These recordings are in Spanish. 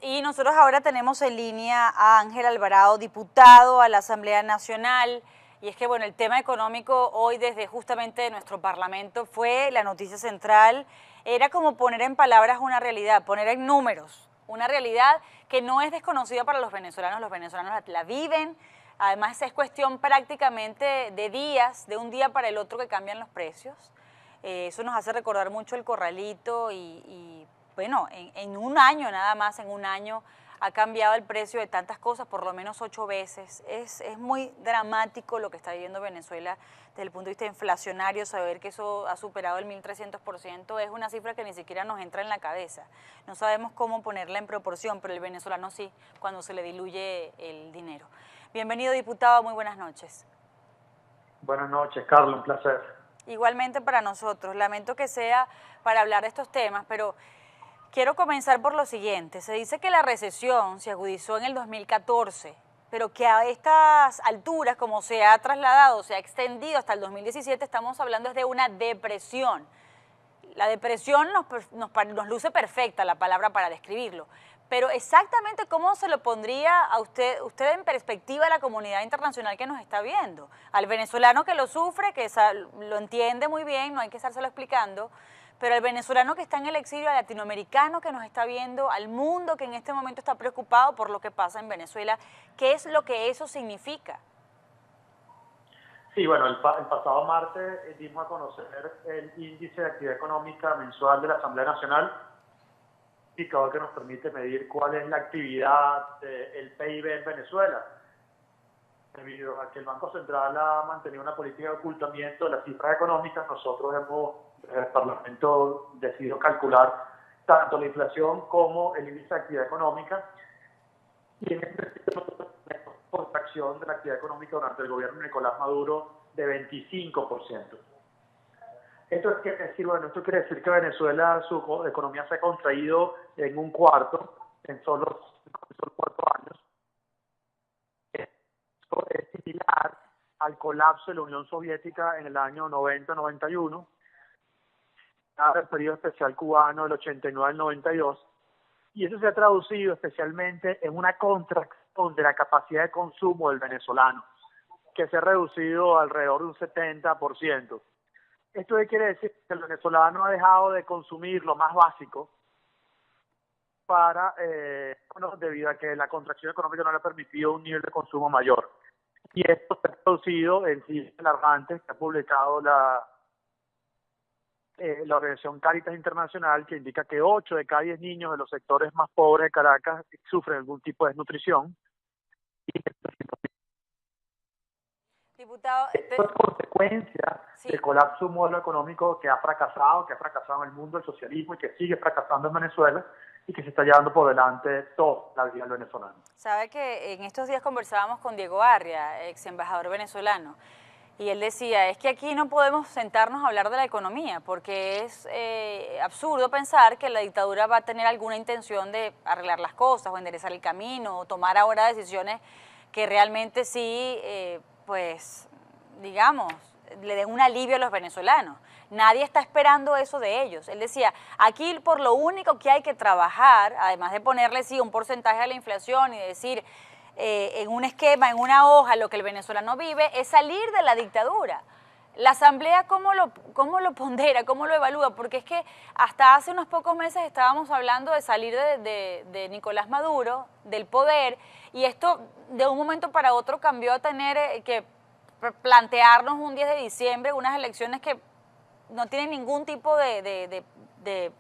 Y nosotros ahora tenemos en línea a Ángel Alvarado, diputado a la Asamblea Nacional. Y es que, bueno, el tema económico hoy desde justamente nuestro Parlamento fue la noticia central. Era como poner en palabras una realidad, poner en números una realidad que no es desconocida para los venezolanos la viven. Además es cuestión prácticamente de días, de un día para el otro que cambian los precios. Eso nos hace recordar mucho el corralito y bueno, en un año nada más, en un año ha cambiado el precio de tantas cosas, por lo menos 8 veces. Es muy dramático lo que está viviendo Venezuela desde el punto de vista inflacionario. Saber que eso ha superado el 1.300% es una cifra que ni siquiera nos entra en la cabeza. No sabemos cómo ponerla en proporción, pero el venezolano sí, cuando se le diluye el dinero. Bienvenido, diputado, muy buenas noches. Buenas noches, Carlos, un placer. Igualmente para nosotros. Lamento que sea para hablar de estos temas, pero quiero comenzar por lo siguiente. Se dice que la recesión se agudizó en el 2014, pero que a estas alturas, como se ha trasladado, se ha extendido hasta el 2017, estamos hablando de una depresión. La depresión nos luce perfecta la palabra para describirlo, pero exactamente cómo se lo pondría a usted en perspectiva a la comunidad internacional que nos está viendo, al venezolano que lo sufre, que lo entiende muy bien, no hay que estárselo explicando, pero al venezolano que está en el exilio, al latinoamericano que nos está viendo, al mundo que en este momento está preocupado por lo que pasa en Venezuela, ¿qué es lo que eso significa? Sí, bueno, el pasado martes dimos a conocer el índice de actividad económica mensual de la Asamblea Nacional, indicador que nos permite medir cuál es la actividad del PIB en Venezuela. Debido a que el Banco Central ha mantenido una política de ocultamiento de las cifras económicas, nosotros desde el Parlamento, decidido calcular tanto la inflación como el índice de actividad económica. Y en este sentido, contracción de la actividad económica durante el gobierno de Nicolás Maduro de 25%. Esto quiere decir que Venezuela, su economía se ha contraído en un cuarto, en solo 4 años. Esto es similar al colapso de la Unión Soviética en el año 90-91, el periodo especial cubano del 89 al 92, y eso se ha traducido especialmente en una contracción de la capacidad de consumo del venezolano, que se ha reducido alrededor de un 70%. ¿Esto qué quiere decir? Que el venezolano ha dejado de consumir lo más básico debido a que la contracción económica no le ha permitido un nivel de consumo mayor. Y esto se ha traducido en cifras alarmantes que ha publicado la organización Cáritas Internacional, que indica que 8 de cada 10 niños de los sectores más pobres de Caracas sufren algún tipo de desnutrición. Diputado, esto es consecuencia del colapso de un modelo económico que ha fracasado en el mundo del socialismo y que sigue fracasando en Venezuela y que se está llevando por delante toda la vida del venezolano. Sabe que en estos días conversábamos con Diego Arria, ex embajador venezolano, y él decía, es que aquí no podemos sentarnos a hablar de la economía, porque es absurdo pensar que la dictadura va a tener alguna intención de arreglar las cosas, o enderezar el camino, o tomar ahora decisiones que realmente sí, pues, digamos, le den un alivio a los venezolanos. Nadie está esperando eso de ellos. Él decía, aquí por lo único que hay que trabajar, además de ponerle sí un porcentaje a la inflación y decir en un esquema, en una hoja, lo que el venezolano vive, es salir de la dictadura. La Asamblea, ¿cómo lo pondera, cómo lo evalúa? Porque es que hasta hace unos pocos meses estábamos hablando de salir de Nicolás Maduro, del poder, y esto de un momento para otro cambió a tener que plantearnos un 10 de diciembre unas elecciones que no tienen ningún tipo de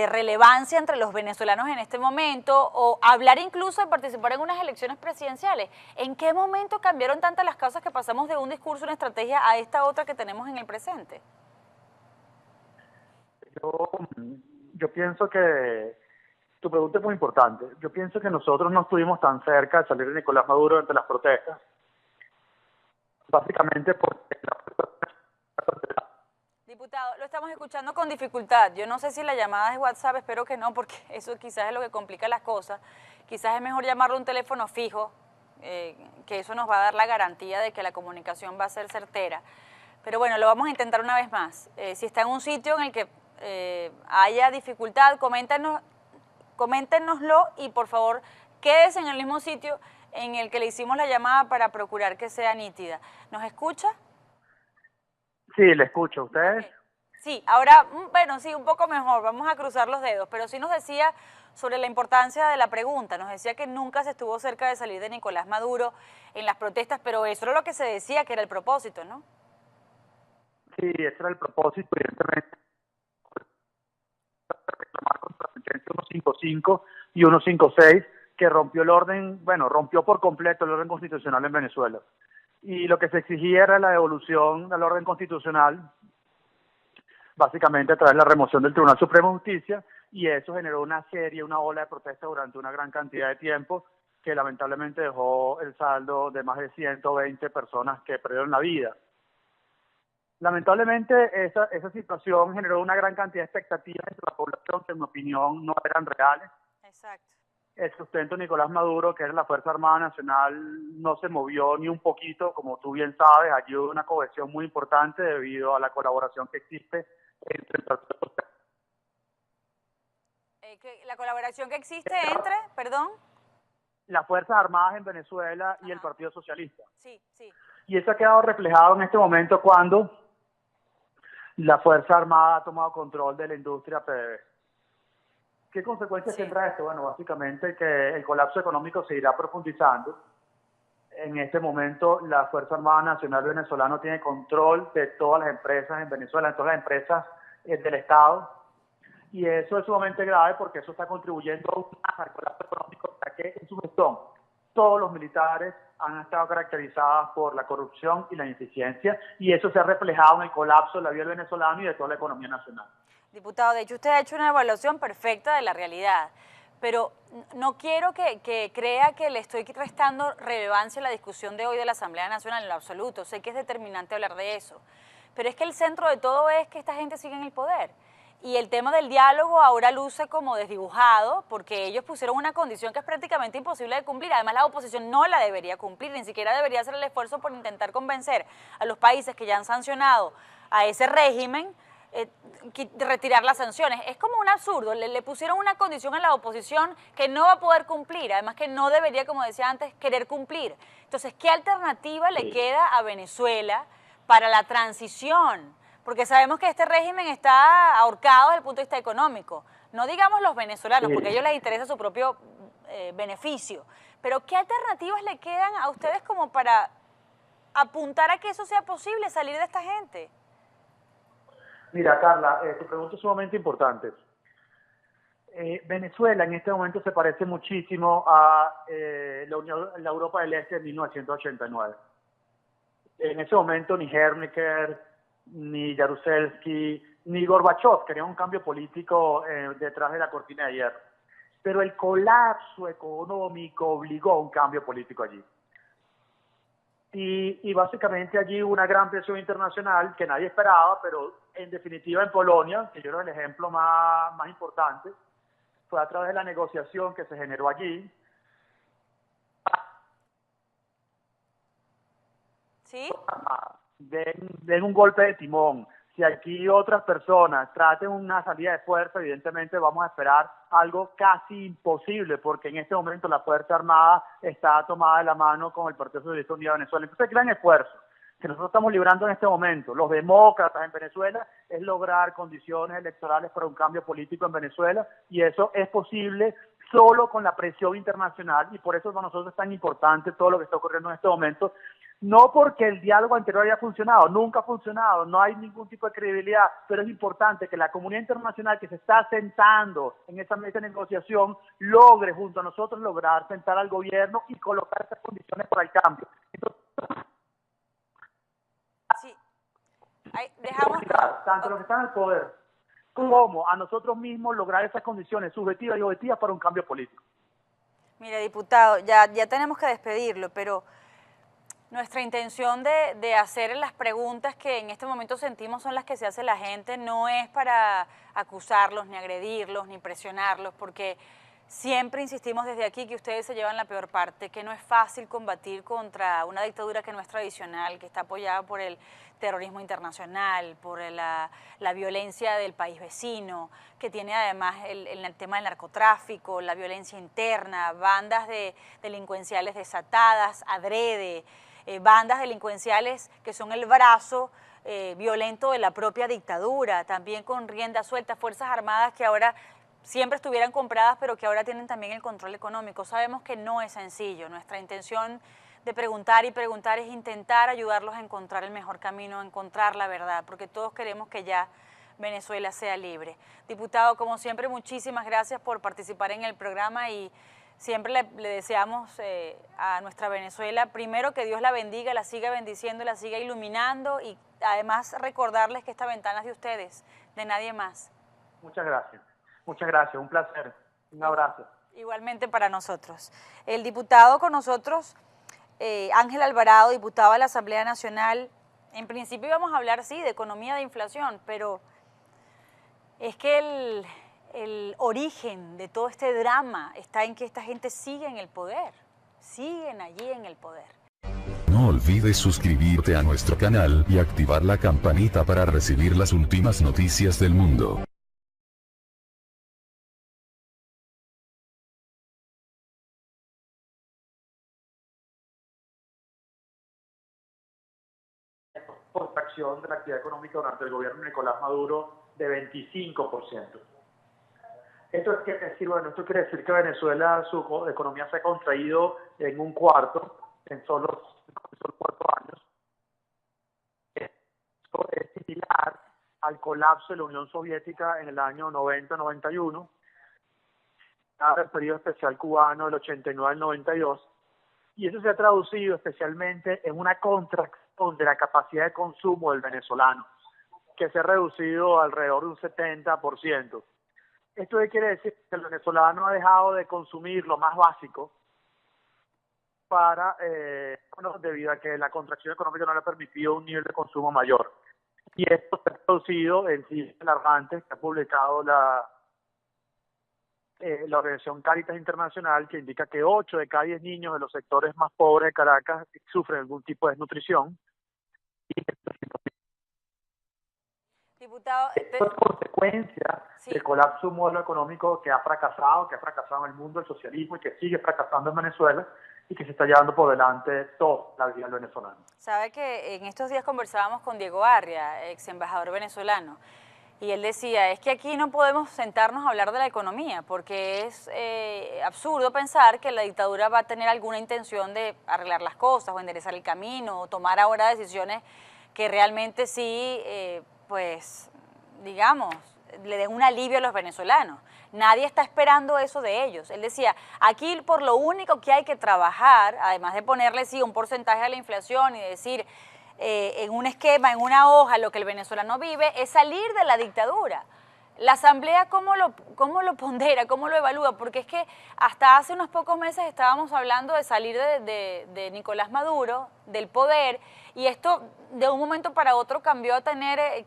relevancia entre los venezolanos en este momento, o hablar incluso de participar en unas elecciones presidenciales. ¿En qué momento cambiaron tantas las cosas que pasamos de un discurso, una estrategia, a esta otra que tenemos en el presente? Yo pienso que tu pregunta es muy importante. Yo pienso que nosotros no estuvimos tan cerca de salir de Nicolás Maduro durante las protestas, básicamente porque Diputado, lo estamos escuchando con dificultad. Yo no sé si la llamada es WhatsApp, espero que no, porque eso quizás es lo que complica las cosas. Quizás es mejor llamarlo a un teléfono fijo, que eso nos va a dar la garantía de que la comunicación va a ser certera. Pero bueno, lo vamos a intentar una vez más. Si está en un sitio en el que haya dificultad, coméntanos coméntenoslo y por favor quédese en el mismo sitio en el que le hicimos la llamada para procurar que sea nítida. ¿Nos escucha? Sí, le escucho. ¿Ustedes? Okay. Sí, ahora, bueno, sí, un poco mejor, vamos a cruzar los dedos, pero sí nos decía sobre la importancia de la pregunta, nos decía que nunca se estuvo cerca de salir de Nicolás Maduro en las protestas, pero eso era lo que se decía que era el propósito, ¿no? Sí, ese era el propósito, evidentemente, reclamar contra la sentencia 155 y 156, que rompió el orden, bueno, rompió por completo el orden constitucional en Venezuela. Y lo que se exigía era la devolución del orden constitucional, básicamente a través de la remoción del Tribunal Supremo de Justicia, y eso generó una ola de protesta durante una gran cantidad de tiempo, que lamentablemente dejó el saldo de más de 120 personas que perdieron la vida. Lamentablemente esa situación generó una gran cantidad de expectativas entre la población que en mi opinión no eran reales. Exacto. El sustento de Nicolás Maduro, que era la Fuerza Armada Nacional, no se movió ni un poquito, como tú bien sabes. Allí hubo una cohesión muy importante debido a la colaboración que existe entre el Partido Social. La colaboración que existe entre, perdón, las Fuerzas Armadas en Venezuela y el Partido Socialista. Sí, sí. Y eso ha quedado reflejado en este momento cuando la Fuerza Armada ha tomado control de la industria PDVSA. ¿Qué consecuencias tendrá esto? Bueno, básicamente que el colapso económico se irá profundizando. En este momento la Fuerza Armada Nacional Venezolana tiene control de todas las empresas en Venezuela, de todas las empresas del Estado, y eso es sumamente grave porque eso está contribuyendo al colapso económico, ya que en su gestión todos los militares han estado caracterizados por la corrupción y la ineficiencia, y eso se ha reflejado en el colapso de la vida del venezolano y de toda la economía nacional. Diputado, de hecho usted ha hecho una evaluación perfecta de la realidad, pero no quiero que crea que le estoy restando relevancia a la discusión de hoy de la Asamblea Nacional en lo absoluto. Sé que es determinante hablar de eso, pero es que el centro de todo es que esta gente sigue en el poder. Y el tema del diálogo ahora luce como desdibujado porque ellos pusieron una condición que es prácticamente imposible de cumplir. Además, la oposición no la debería cumplir, ni siquiera debería hacer el esfuerzo por intentar convencer a los países que ya han sancionado a ese régimen retirar las sanciones. Es como un absurdo, le pusieron una condición a la oposición que no va a poder cumplir, además que no debería, como decía antes, querer cumplir. Entonces, ¿qué alternativa le queda a Venezuela para la transición? Porque sabemos que este régimen está ahorcado desde el punto de vista económico. No digamos los venezolanos, porque a ellos les interesa su propio beneficio. Pero ¿qué alternativas le quedan a ustedes como para apuntar a que eso sea posible, salir de esta gente? Mira, Carla, tu pregunta es sumamente importante. Venezuela en este momento se parece muchísimo a la Europa del Este de 1989. En ese momento ni Hernecker, ni Jaruzelski, ni Gorbachev querían un cambio político detrás de la cortina de hierro. Pero el colapso económico obligó a un cambio político allí. Y básicamente allí hubo una gran presión internacional que nadie esperaba, pero en definitiva en Polonia, que yo creo el ejemplo más importante, fue a través de la negociación que se generó allí. ¿Sí? Den un golpe de timón. Si aquí otras personas traten una salida de fuerza, evidentemente vamos a esperar algo casi imposible, porque en este momento la Fuerza Armada está tomada de la mano con el Partido Socialista Unido de Venezuela. Entonces el gran esfuerzo que nosotros estamos librando en este momento, los demócratas en Venezuela, es lograr condiciones electorales para un cambio político en Venezuela, y eso es posible solo con la presión internacional, y por eso para nosotros es tan importante todo lo que está ocurriendo en este momento. No porque el diálogo anterior haya funcionado, nunca ha funcionado, no hay ningún tipo de credibilidad, pero es importante que la comunidad internacional que se está sentando en esa mesa de negociación logre junto a nosotros lograr sentar al gobierno y colocar esas condiciones para el cambio. Entonces, sí. Dejamos... tanto los que están en el poder como a nosotros mismos lograr esas condiciones subjetivas y objetivas para un cambio político. Mire, diputado, ya tenemos que despedirlo, pero nuestra intención de hacer las preguntas que en este momento sentimos son las que se hace la gente, no es para acusarlos, ni agredirlos, ni presionarlos, porque siempre insistimos desde aquí que ustedes se llevan la peor parte, que no es fácil combatir contra una dictadura que no es tradicional, que está apoyada por el terrorismo internacional, por la violencia del país vecino, que tiene además el tema del narcotráfico, la violencia interna, bandas delincuenciales desatadas, adrede, bandas delincuenciales que son el brazo violento de la propia dictadura, también con rienda suelta, fuerzas armadas que ahora siempre estuvieran compradas, pero que ahora tienen también el control económico. Sabemos que no es sencillo. Nuestra intención de preguntar y preguntar es intentar ayudarlos a encontrar el mejor camino, a encontrar la verdad, porque todos queremos que ya Venezuela sea libre. Diputado, como siempre, muchísimas gracias por participar en el programa y siempre le deseamos a nuestra Venezuela, primero que Dios la bendiga, la siga bendiciendo, la siga iluminando y además recordarles que esta ventana es de ustedes, de nadie más. Muchas gracias. Muchas gracias, un placer. Un abrazo. Igualmente para nosotros. El diputado con nosotros, Ángel Alvarado, diputado de la Asamblea Nacional. En principio íbamos a hablar, sí, de economía de inflación, pero es que el origen de todo este drama está en que esta gente sigue en el poder, siguen allí en el poder. No olvides suscribirte a nuestro canal y activar la campanita para recibir las últimas noticias del mundo. Contracción de la actividad económica durante el gobierno de Nicolás Maduro de 25%. Esto quiere decir que Venezuela, su economía se ha contraído en un cuarto, en solo 4 años. Esto es similar al colapso de la Unión Soviética en el año 90-91, el periodo especial cubano del 89 al 92, y eso se ha traducido especialmente en una contracción de la capacidad de consumo del venezolano, que se ha reducido alrededor de un 70%. ¿Esto qué quiere decir? Que el venezolano ha dejado de consumir lo más básico debido a que la contracción económica no le ha permitido un nivel de consumo mayor. Y esto se ha traducido en cifras alarmantes que ha publicado la organización Cáritas Internacional, que indica que 8 de cada 10 niños de los sectores más pobres de Caracas sufren algún tipo de desnutrición. Diputado, esto es consecuencia del colapso de un modelo económico que ha fracasado en el mundo, el socialismo, y que sigue fracasando en Venezuela y que se está llevando por delante toda la vida del venezolano. Sabe que en estos días conversábamos con Diego Arria, ex embajador venezolano, y él decía, es que aquí no podemos sentarnos a hablar de la economía, porque es absurdo pensar que la dictadura va a tener alguna intención de arreglar las cosas, o enderezar el camino, o tomar ahora decisiones que realmente sí, pues, digamos, le den un alivio a los venezolanos. Nadie está esperando eso de ellos. Él decía, aquí por lo único que hay que trabajar, además de ponerle sí un porcentaje a la inflación y decir en un esquema, en una hoja, lo que el venezolano vive, es salir de la dictadura. La Asamblea, ¿cómo lo pondera, cómo lo evalúa? Porque es que hasta hace unos pocos meses estábamos hablando de salir de Nicolás Maduro, del poder, y esto de un momento para otro cambió a tener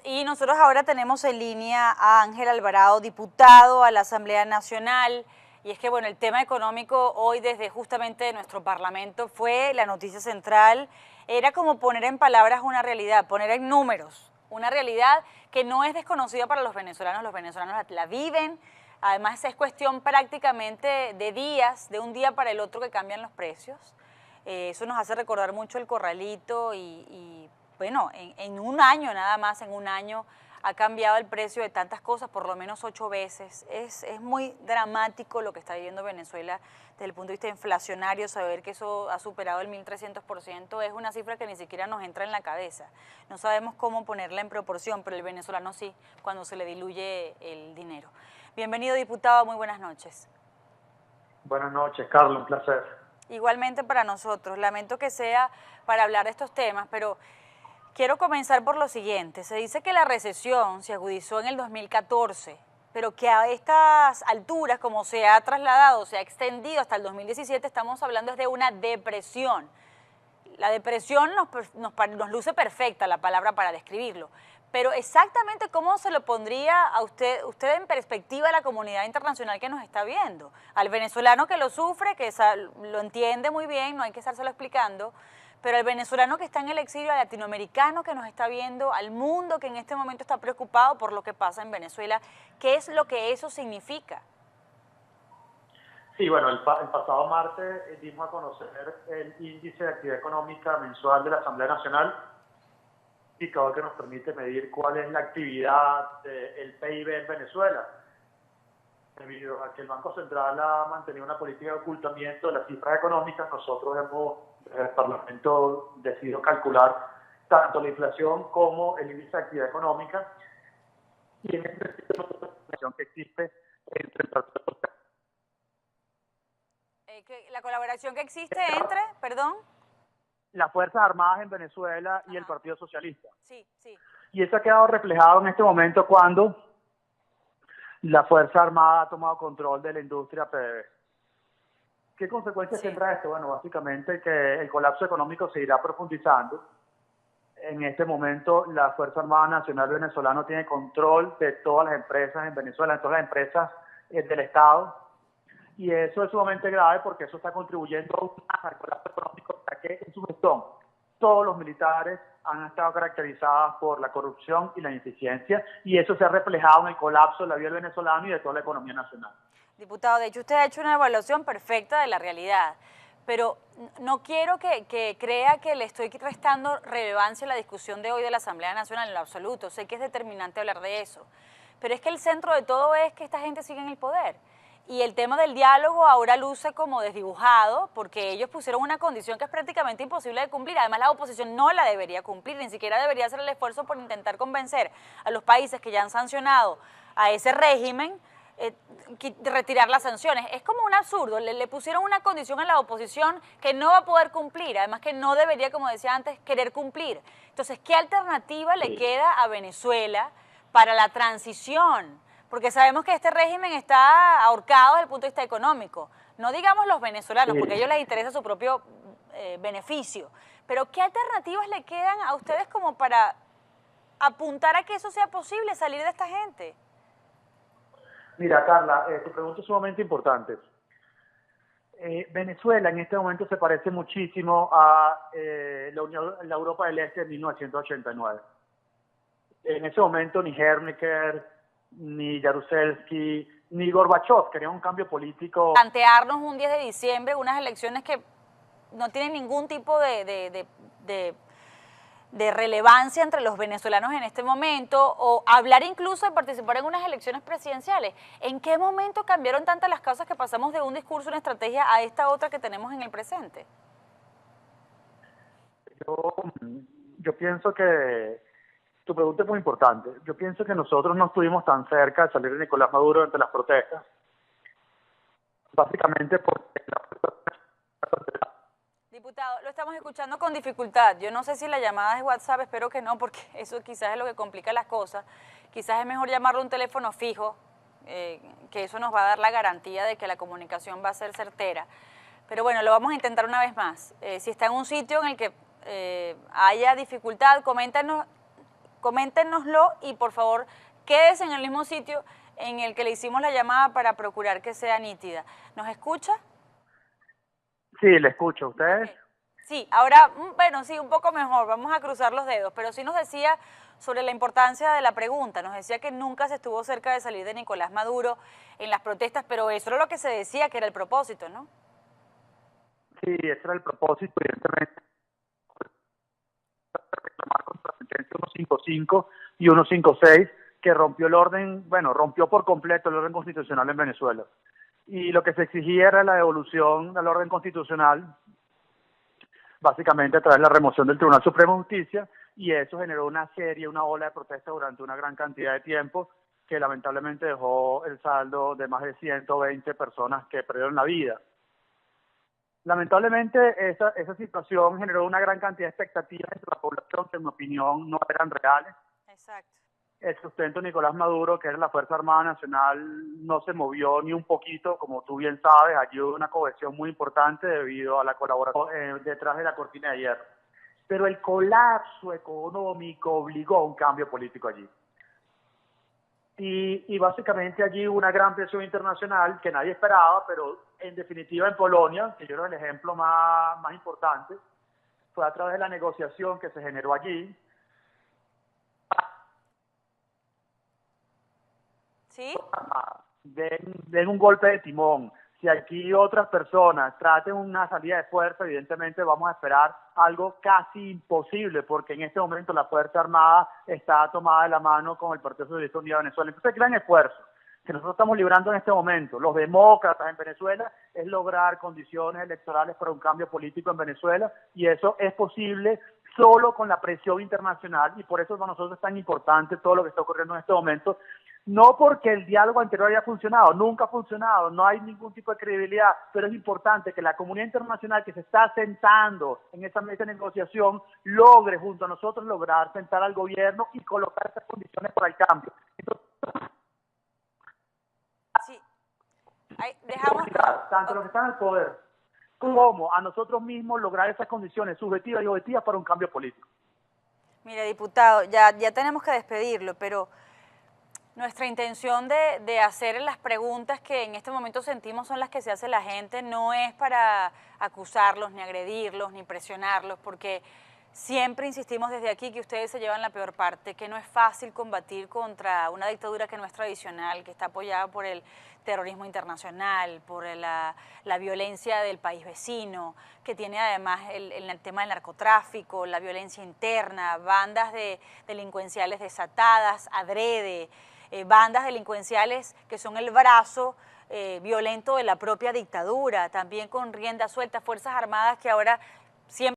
y nosotros ahora tenemos en línea a Ángel Alvarado, diputado a la Asamblea Nacional, y es que bueno, el tema económico hoy desde justamente nuestro Parlamento fue la noticia central, era como poner en palabras una realidad, poner en números, una realidad que no es desconocida para los venezolanos la viven, además es cuestión prácticamente de días, de un día para el otro que cambian los precios, eso nos hace recordar mucho el corralito y bueno, en un año nada más, en un año ha cambiado el precio de tantas cosas, por lo menos 8 veces. Es muy dramático lo que está viviendo Venezuela desde el punto de vista inflacionario, saber que eso ha superado el 1.300%, es una cifra que ni siquiera nos entra en la cabeza. No sabemos cómo ponerla en proporción, pero el venezolano sí, cuando se le diluye el dinero. Bienvenido, diputado, muy buenas noches. Buenas noches, Carlos, un placer. Igualmente para nosotros, lamento que sea para hablar de estos temas, pero quiero comenzar por lo siguiente. Se dice que la recesión se agudizó en el 2014, pero que a estas alturas, como se ha trasladado, se ha extendido hasta el 2017, estamos hablando de una depresión. La depresión nos luce perfecta la palabra para describirlo, pero exactamente cómo se lo pondría a usted en perspectiva a la comunidad internacional que nos está viendo, al venezolano que lo sufre, que lo entiende muy bien, no hay que estárselo explicando, pero al venezolano que está en el exilio, al latinoamericano que nos está viendo, al mundo que en este momento está preocupado por lo que pasa en Venezuela, ¿qué es lo que eso significa? Sí, bueno, el pasado martes dimos a conocer el índice de actividad económica mensual de la Asamblea Nacional, indicador que nos permite medir cuál es la actividad del PIB en Venezuela. Debido a que el Banco Central ha mantenido una política de ocultamiento de las cifras económicas, nosotros desde el Parlamento decidido calcular tanto la inflación como el índice de actividad económica, y en este sentido la relación que existe entre el Partido Social. La colaboración que existe entre, perdón, las Fuerzas Armadas en Venezuela y el Partido Socialista. Sí, sí. Y eso ha quedado reflejado en este momento cuando la Fuerza Armada ha tomado control de la industria PDVSA. ¿Qué consecuencias tendrá esto? Bueno, básicamente que el colapso económico se irá profundizando. En este momento la Fuerza Armada Nacional Venezolana tiene control de todas las empresas en Venezuela, de todas las empresas del Estado. Y eso es sumamente grave porque eso está contribuyendo al colapso económico, ya que en su gestión todos los militares han estado caracterizados por la corrupción y la ineficiencia, y eso se ha reflejado en el colapso de la vida del venezolano y de toda la economía nacional. Diputado, de hecho usted ha hecho una evaluación perfecta de la realidad, pero no quiero que crea que le estoy restando relevancia a la discusión de hoy de la Asamblea Nacional en lo absoluto. Sé que es determinante hablar de eso, pero es que el centro de todo es que esta gente sigue en el poder. Y el tema del diálogo ahora luce como desdibujado porque ellos pusieron una condición que es prácticamente imposible de cumplir. Además, la oposición no la debería cumplir, ni siquiera debería hacer el esfuerzo por intentar convencer a los países que ya han sancionado a ese régimen retirar las sanciones. Es como un absurdo, le pusieron una condición a la oposición que no va a poder cumplir, además que no debería, como decía antes, querer cumplir. Entonces, ¿qué alternativa le queda a Venezuela para la transición? Porque sabemos que este régimen está ahorcado desde el punto de vista económico. No digamos los venezolanos, porque a ellos les interesa su propio beneficio. Pero ¿qué alternativas le quedan a ustedes como para apuntar a que eso sea posible, salir de esta gente? Mira, Carla, tu pregunta es sumamente importante. Venezuela en este momento se parece muchísimo a la Europa del Este de 1989. En ese momento ni Hernecker, ni Jaruzelski, ni Gorbachev querían un cambio político. Plantearnos un 10 de diciembre unas elecciones que no tienen ningún tipo de relevancia entre los venezolanos en este momento, o hablar incluso de participar en unas elecciones presidenciales. ¿En qué momento cambiaron tantas las cosas que pasamos de un discurso, una estrategia a esta otra que tenemos en el presente? Yo pienso que tu pregunta es muy importante. Yo pienso que nosotros no estuvimos tan cerca de salir de Nicolás Maduro durante las protestas, básicamente porque Diputado, lo estamos escuchando con dificultad. Yo no sé si la llamada es WhatsApp, espero que no, porque eso quizás es lo que complica las cosas. Quizás es mejor llamarlo a un teléfono fijo, que eso nos va a dar la garantía de que la comunicación va a ser certera. Pero bueno, lo vamos a intentar una vez más. Si está en un sitio en el que haya dificultad, coméntenoslo y por favor quédese en el mismo sitio en el que le hicimos la llamada para procurar que sea nítida. ¿Nos escucha? Sí, le escucho. ¿Ustedes? Okay. Sí, ahora, bueno, sí, un poco mejor, vamos a cruzar los dedos, pero sí nos decía sobre la importancia de la pregunta, nos decía que nunca se estuvo cerca de salir de Nicolás Maduro en las protestas, pero eso era lo que se decía que era el propósito, ¿no? Sí, ese era el propósito, evidentemente. Reclamar contra la sentencia 155 y 156, que rompió el orden, rompió por completo el orden constitucional en Venezuela. Y lo que se exigía era la devolución del orden constitucional, básicamente a través de la remoción del Tribunal Supremo de Justicia, y eso generó una ola de protesta durante una gran cantidad de tiempo, que lamentablemente dejó el saldo de más de 120 personas que perdieron la vida. Lamentablemente esa situación generó una gran cantidad de expectativas entre la población que en mi opinión no eran reales. Exacto. El sustento de Nicolás Maduro, que era la Fuerza Armada Nacional, no se movió ni un poquito, como tú bien sabes. Allí hubo una cohesión muy importante debido a la colaboración detrás de la cortina de hierro. pero el colapso económico obligó a un cambio político allí. Y básicamente allí hubo una gran presión internacional que nadie esperaba, pero en definitiva en Polonia, que yo creo el ejemplo más importante, fue a través de la negociación que se generó allí. ¿Sí? Den un golpe de timón. Si aquí otras personas traten una salida de fuerza, evidentemente vamos a esperar algo casi imposible, porque en este momento la Fuerza Armada está tomada de la mano con el Partido Socialista Unido de Venezuela. Entonces, el gran esfuerzo que nosotros estamos librando en este momento, los demócratas en Venezuela, es lograr condiciones electorales para un cambio político en Venezuela, y eso es posible solo con la presión internacional, y por eso para nosotros es tan importante todo lo que está ocurriendo en este momento. No porque el diálogo anterior haya funcionado, nunca ha funcionado, no hay ningún tipo de credibilidad, pero es importante que la comunidad internacional que se está sentando en esa mesa de negociación logre junto a nosotros lograr sentar al gobierno y colocar esas condiciones para el cambio. Entonces, sí. Dejamos... tanto los que están en el poder como a nosotros mismos lograr esas condiciones subjetivas y objetivas para un cambio político. Mire, diputado, ya tenemos que despedirlo, pero nuestra intención de hacer las preguntas que en este momento sentimos son las que se hace la gente, no es para acusarlos, ni agredirlos, ni presionarlos, porque siempre insistimos desde aquí que ustedes se llevan la peor parte, que no es fácil combatir contra una dictadura que no es tradicional, que está apoyada por el terrorismo internacional, por la violencia del país vecino, que tiene además el tema del narcotráfico, la violencia interna, bandas delincuenciales desatadas, adrede, bandas delincuenciales que son el brazo violento de la propia dictadura, también con rienda suelta, fuerzas armadas que ahora siempre